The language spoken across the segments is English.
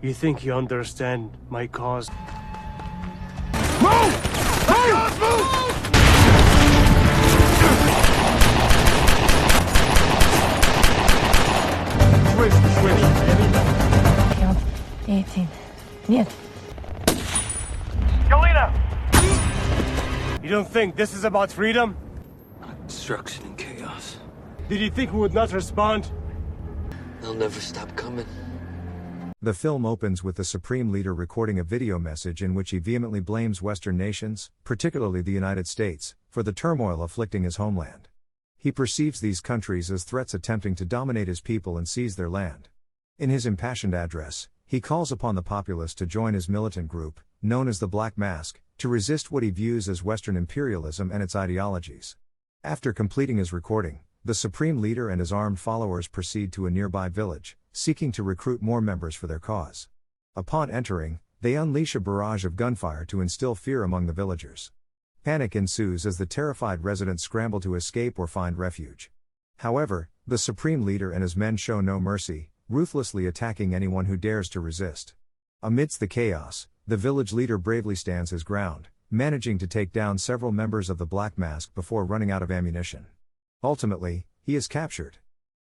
You think you understand my cause? Move! Move! Move! Switch. Count 18. Нет. Galena! You don't think this is about freedom? Destruction and chaos. Did you think we would not respond? They'll never stop coming. The film opens with the Supreme Leader recording a video message in which he vehemently blames Western nations, particularly the United States, for the turmoil afflicting his homeland. He perceives these countries as threats attempting to dominate his people and seize their land. In his impassioned address, he calls upon the populace to join his militant group, known as the Black Mask, to resist what he views as Western imperialism and its ideologies. After completing his recording, the Supreme Leader and his armed followers proceed to a nearby village, seeking to recruit more members for their cause. Upon entering, they unleash a barrage of gunfire to instill fear among the villagers. Panic ensues as the terrified residents scramble to escape or find refuge. However, the Supreme Leader and his men show no mercy, ruthlessly attacking anyone who dares to resist. Amidst the chaos, the village leader bravely stands his ground, managing to take down several members of the Black Mask before running out of ammunition. Ultimately, he is captured.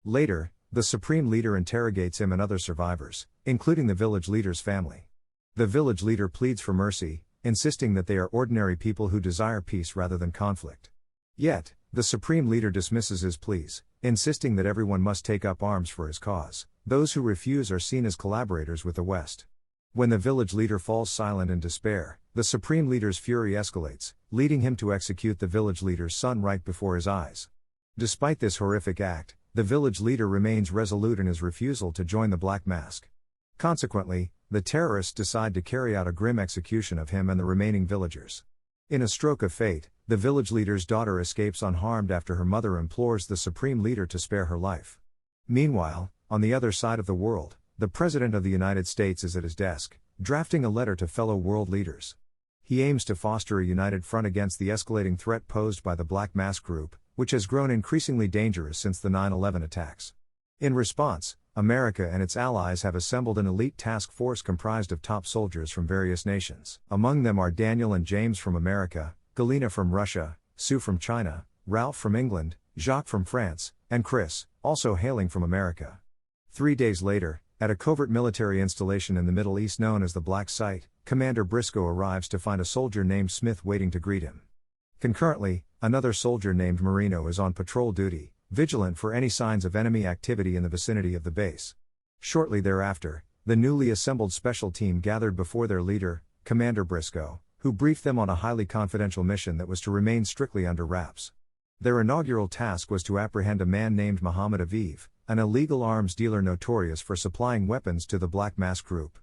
Later, the Supreme Leader interrogates him and other survivors, including the village leader's family. The village leader pleads for mercy, insisting that they are ordinary people who desire peace rather than conflict. Yet, the Supreme Leader dismisses his pleas, insisting that everyone must take up arms for his cause. Those who refuse are seen as collaborators with the West. When the village leader falls silent in despair, the Supreme Leader's fury escalates, leading him to execute the village leader's son right before his eyes. Despite this horrific act, the village leader remains resolute in his refusal to join the Black Mask. Consequently, the terrorists decide to carry out a grim execution of him and the remaining villagers. In a stroke of fate, the village leader's daughter escapes unharmed after her mother implores the Supreme Leader to spare her life. Meanwhile, on the other side of the world, the President of the United States is at his desk, drafting a letter to fellow world leaders. He aims to foster a united front against the escalating threat posed by the Black Mask Group, which has grown increasingly dangerous since the 9/11 attacks. In response, America and its allies have assembled an elite task force comprised of top soldiers from various nations. Among them are Daniel and James from America, Galena from Russia, Sue from China, Ralph from England, Jacques from France, and Chris, also hailing from America. 3 days later, at a covert military installation in the Middle East known as the Black Site, Commander Briscoe arrives to find a soldier named Smith waiting to greet him. Concurrently, another soldier named Marino is on patrol duty, vigilant for any signs of enemy activity in the vicinity of the base. Shortly thereafter, the newly assembled special team gathered before their leader, Commander Briscoe, who briefed them on a highly confidential mission that was to remain strictly under wraps. Their inaugural task was to apprehend a man named Mohammed Aviv, an illegal arms dealer notorious for supplying weapons to the Black Mask Group.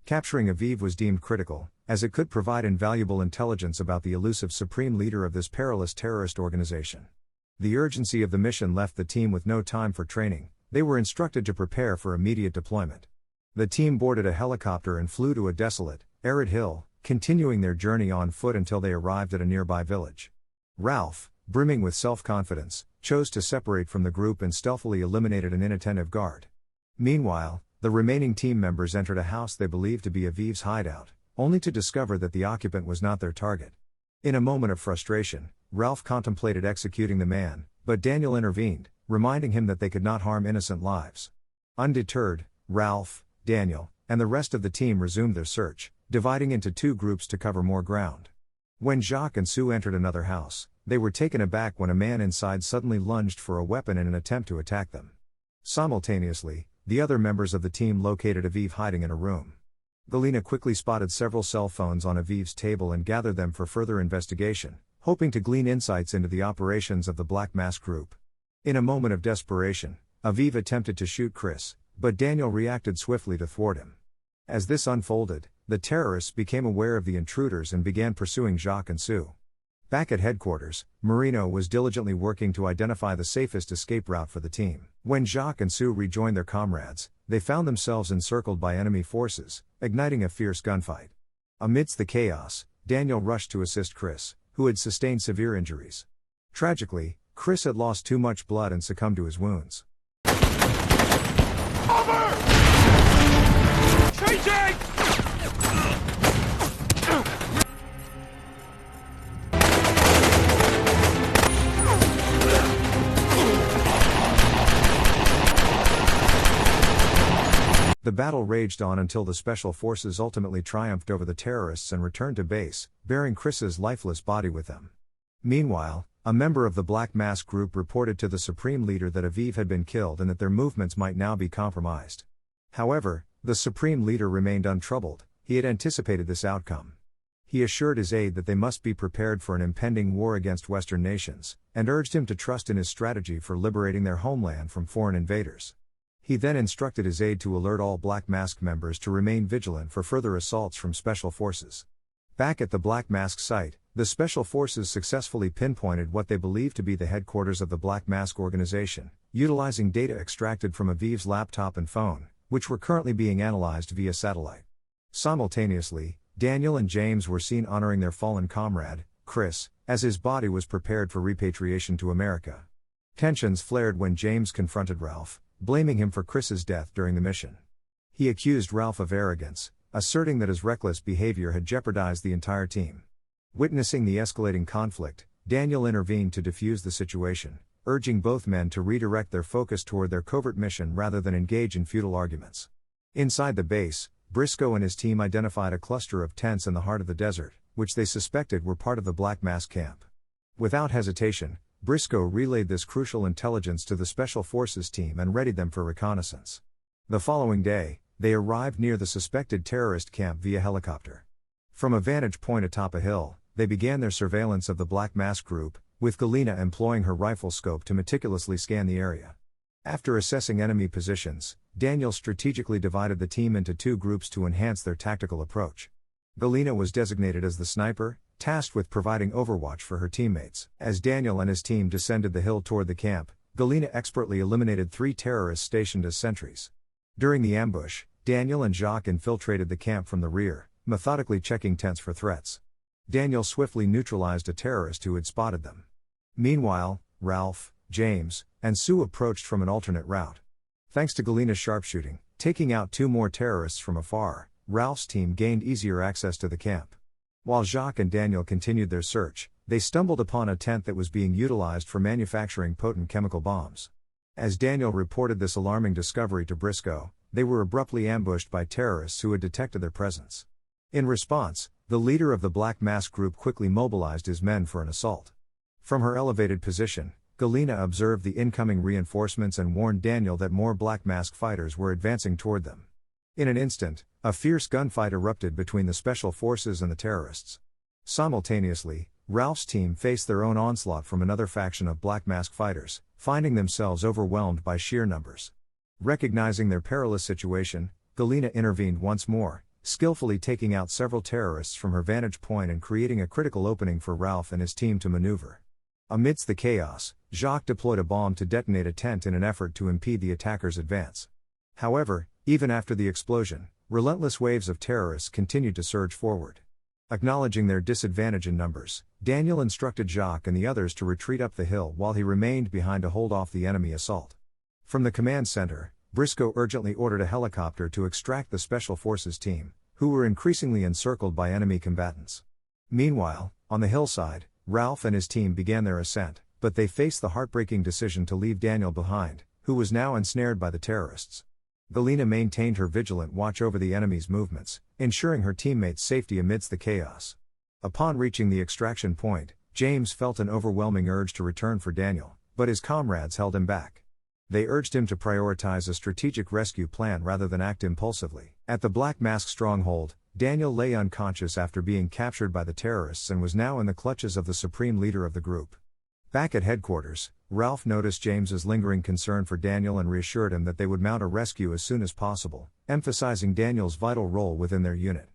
Capturing Aviv was deemed critical, as it could provide invaluable intelligence about the elusive Supreme Leader of this perilous terrorist organization. The urgency of the mission left the team with no time for training. They were instructed to prepare for immediate deployment. The team boarded a helicopter and flew to a desolate, arid hill, continuing their journey on foot until they arrived at a nearby village. Ralph, brimming with self-confidence, chose to separate from the group and stealthily eliminated an inattentive guard. Meanwhile, the remaining team members entered a house they believed to be Aviv's hideout, only to discover that the occupant was not their target. In a moment of frustration, Ralph contemplated executing the man, but Daniel intervened, reminding him that they could not harm innocent lives. Undeterred, Ralph, Daniel, and the rest of the team resumed their search, dividing into two groups to cover more ground. When Jacques and Sue entered another house, they were taken aback when a man inside suddenly lunged for a weapon in an attempt to attack them. Simultaneously, the other members of the team located Aviv hiding in a room. Galena quickly spotted several cell phones on Aviv's table and gathered them for further investigation, hoping to glean insights into the operations of the Black Mask Group. In a moment of desperation, Aviv attempted to shoot Chris, but Daniel reacted swiftly to thwart him. As this unfolded, the terrorists became aware of the intruders and began pursuing Jacques and Sue. Back at headquarters, Marino was diligently working to identify the safest escape route for the team. When Jacques and Sue rejoined their comrades, they found themselves encircled by enemy forces, igniting a fierce gunfight. Amidst the chaos, Daniel rushed to assist Chris, who had sustained severe injuries. Tragically, Chris had lost too much blood and succumbed to his wounds. Over! Changing! The battle raged on until the special forces ultimately triumphed over the terrorists and returned to base, bearing Chris's lifeless body with them. Meanwhile, a member of the Black Mask group reported to the Supreme Leader that Aviv had been killed and that their movements might now be compromised. However, the Supreme Leader remained untroubled. He had anticipated this outcome. He assured his aide that they must be prepared for an impending war against Western nations, and urged him to trust in his strategy for liberating their homeland from foreign invaders. He then instructed his aide to alert all Black Mask members to remain vigilant for further assaults from special forces. Back at the Black Mask site, the special forces successfully pinpointed what they believed to be the headquarters of the Black Mask organization, utilizing data extracted from Aviv's laptop and phone, which were currently being analyzed via satellite. Simultaneously, Daniel and James were seen honoring their fallen comrade, Chris, as his body was prepared for repatriation to America. Tensions flared when James confronted Ralph, blaming him for Chris's death during the mission. He accused Ralph of arrogance, asserting that his reckless behavior had jeopardized the entire team. Witnessing the escalating conflict, Daniel intervened to defuse the situation, urging both men to redirect their focus toward their covert mission rather than engage in futile arguments. Inside the base, Briscoe and his team identified a cluster of tents in the heart of the desert, which they suspected were part of the Black Mask camp. Without hesitation, Briscoe relayed this crucial intelligence to the Special Forces team and readied them for reconnaissance. The following day, they arrived near the suspected terrorist camp via helicopter. From a vantage point atop a hill, they began their surveillance of the Black Mask group, with Galina employing her rifle scope to meticulously scan the area. After assessing enemy positions, Daniel strategically divided the team into two groups to enhance their tactical approach. Galina was designated as the sniper, tasked with providing overwatch for her teammates. As Daniel and his team descended the hill toward the camp, Galina expertly eliminated 3 terrorists stationed as sentries. During the ambush, Daniel and Jacques infiltrated the camp from the rear, methodically checking tents for threats. Daniel swiftly neutralized a terrorist who had spotted them. Meanwhile, Ralph, James, and Sue approached from an alternate route. Thanks to Galina's sharpshooting, taking out 2 more terrorists from afar, Ralph's team gained easier access to the camp. While Jacques and Daniel continued their search, they stumbled upon a tent that was being utilized for manufacturing potent chemical bombs. As Daniel reported this alarming discovery to Briscoe, they were abruptly ambushed by terrorists who had detected their presence. In response, the leader of the Black Mask group quickly mobilized his men for an assault. From her elevated position, Galina observed the incoming reinforcements and warned Daniel that more Black Mask fighters were advancing toward them. In an instant, a fierce gunfight erupted between the special forces and the terrorists. Simultaneously, Ralph's team faced their own onslaught from another faction of Black Mask fighters, finding themselves overwhelmed by sheer numbers. Recognizing their perilous situation, Galina intervened once more, skillfully taking out several terrorists from her vantage point and creating a critical opening for Ralph and his team to maneuver. Amidst the chaos, Jacques deployed a bomb to detonate a tent in an effort to impede the attackers' advance. However, even after the explosion, relentless waves of terrorists continued to surge forward. Acknowledging their disadvantage in numbers, Daniel instructed Jacques and the others to retreat up the hill while he remained behind to hold off the enemy assault. From the command center, Briscoe urgently ordered a helicopter to extract the Special Forces team, who were increasingly encircled by enemy combatants. Meanwhile, on the hillside, Ralph and his team began their ascent, but they faced the heartbreaking decision to leave Daniel behind, who was now ensnared by the terrorists. Galina maintained her vigilant watch over the enemy's movements, ensuring her teammates' safety amidst the chaos. Upon reaching the extraction point, James felt an overwhelming urge to return for Daniel, but his comrades held him back. They urged him to prioritize a strategic rescue plan rather than act impulsively. At the Black Mask stronghold, Daniel lay unconscious after being captured by the terrorists and was now in the clutches of the supreme leader of the group. Back at headquarters, Ralph noticed James's lingering concern for Daniel and reassured him that they would mount a rescue as soon as possible, emphasizing Daniel's vital role within their unit.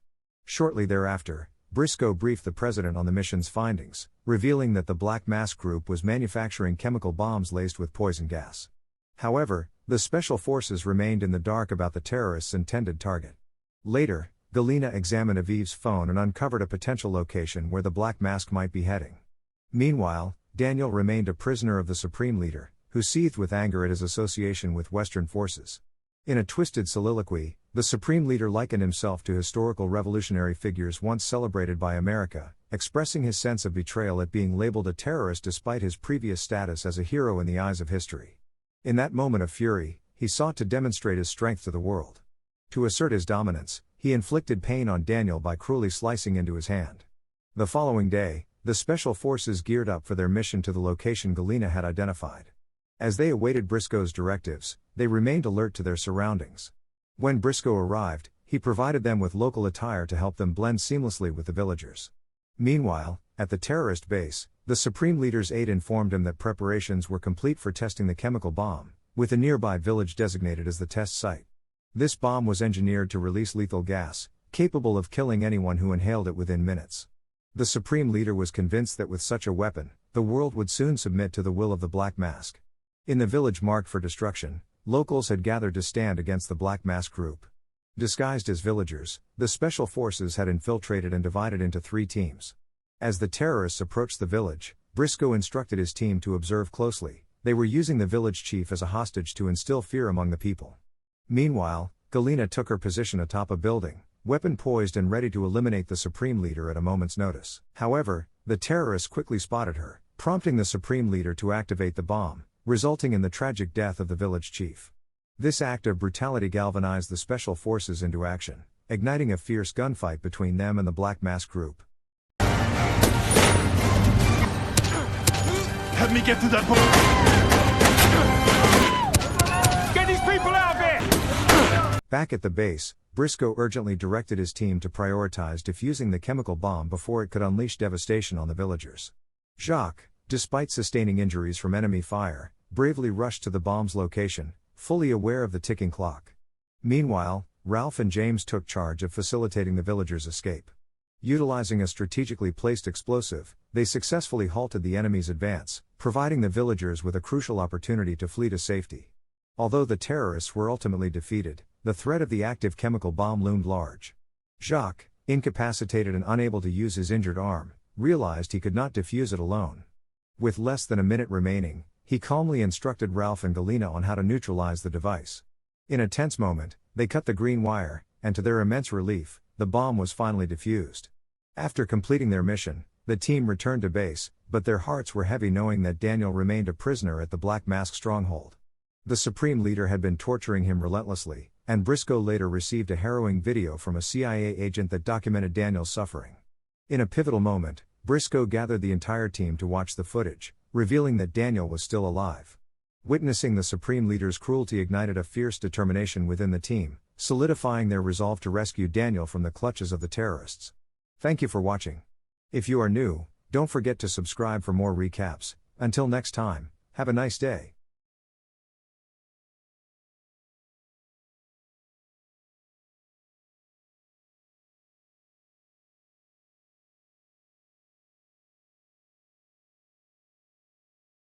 Shortly thereafter, Briscoe briefed the president on the mission's findings, revealing that the Black Mask group was manufacturing chemical bombs laced with poison gas. However, the special forces remained in the dark about the terrorists' intended target. Later, Galina examined Aviv's phone and uncovered a potential location where the Black Mask might be heading. Meanwhile, Daniel remained a prisoner of the Supreme Leader, who seethed with anger at his association with Western forces. In a twisted soliloquy, the Supreme Leader likened himself to historical revolutionary figures once celebrated by America, expressing his sense of betrayal at being labeled a terrorist despite his previous status as a hero in the eyes of history. In that moment of fury, he sought to demonstrate his strength to the world. To assert his dominance, he inflicted pain on Daniel by cruelly slicing into his hand. The following day, the special forces geared up for their mission to the location Galena had identified. As they awaited Briscoe's directives, they remained alert to their surroundings. When Briscoe arrived, he provided them with local attire to help them blend seamlessly with the villagers. Meanwhile, at the terrorist base, the Supreme Leader's aide informed him that preparations were complete for testing the chemical bomb, with a nearby village designated as the test site. This bomb was engineered to release lethal gas, capable of killing anyone who inhaled it within minutes. The Supreme Leader was convinced that with such a weapon, the world would soon submit to the will of the Black Mask. In the village marked for destruction, locals had gathered to stand against the Black Mask group. Disguised as villagers, the special forces had infiltrated and divided into 3 teams. As the terrorists approached the village, Briscoe instructed his team to observe closely. They were using the village chief as a hostage to instill fear among the people. Meanwhile, Galena took her position atop a building, weapon poised and ready to eliminate the Supreme Leader at a moment's notice. However, the terrorists quickly spotted her, prompting the Supreme Leader to activate the bomb, resulting in the tragic death of the village chief. This act of brutality galvanized the special forces into action, igniting a fierce gunfight between them and the Black Mask group. Help me get to that point! Get these people out there! Back at the base, Briscoe urgently directed his team to prioritize defusing the chemical bomb before it could unleash devastation on the villagers. Jacques, despite sustaining injuries from enemy fire, bravely rushed to the bomb's location, fully aware of the ticking clock. Meanwhile, Ralph and James took charge of facilitating the villagers' escape. Utilizing a strategically placed explosive, they successfully halted the enemy's advance, providing the villagers with a crucial opportunity to flee to safety. Although the terrorists were ultimately defeated, the threat of the active chemical bomb loomed large. Jacques, incapacitated and unable to use his injured arm, realized he could not defuse it alone. With less than a minute remaining, he calmly instructed Ralph and Galena on how to neutralize the device. In a tense moment, they cut the green wire, and to their immense relief, the bomb was finally defused. After completing their mission, the team returned to base, but their hearts were heavy knowing that Daniel remained a prisoner at the Black Mask stronghold. The Supreme Leader had been torturing him relentlessly, and Briscoe later received a harrowing video from a CIA agent that documented Daniel's suffering. In a pivotal moment, Briscoe gathered the entire team to watch the footage, revealing that Daniel was still alive. Witnessing the Supreme Leader's cruelty ignited a fierce determination within the team, solidifying their resolve to rescue Daniel from the clutches of the terrorists. Thank you for watching. If you are new, don't forget to subscribe for more recaps. Until next time, have a nice day.